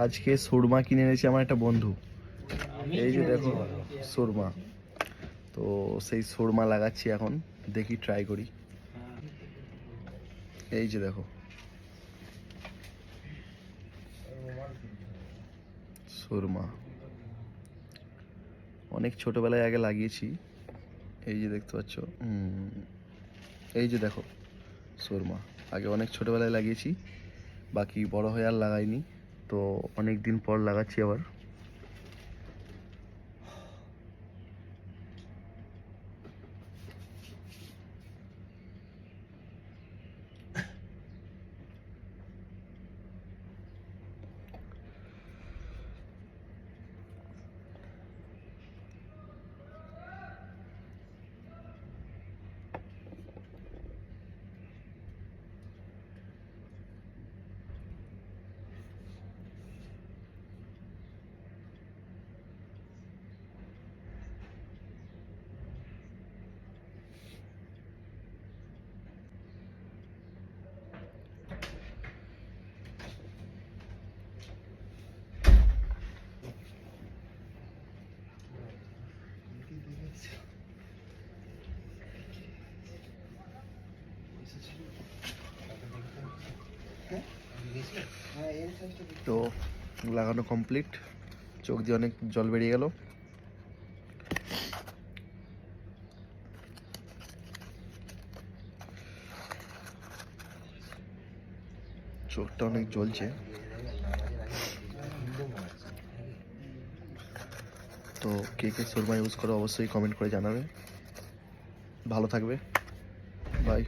আজকে সুরমা কিনে এনেছে আমার একটা বন্ধু। এই যে দেখো সুরমা, তো সেই সুরমা লাগাচ্ছি এখন, দেখি ট্রাই করি। এই যে দেখো সুরমা, অনেক ছোটবেলায় আগে লাগিয়েছি। এই যে দেখতে পাচ্ছ, এই যে দেখো সুরমা আগে অনেক ছোটবেলায় লাগিয়েছি, বাকি বড় হয়ে আর লাগাইনি, তো অনেক দিন পর লাগাচ্ছি আবার। তো লাগানো কমপ্লিট, চোখ দিয়ে অনেক জল বেরিয়ে গেল। চোখটা অনেক জ্বলছে। তো কে কে সুরমা ইউজ করো অবশ্যই কমেন্ট করে জানাবে। ভালো থাকবে, বাই।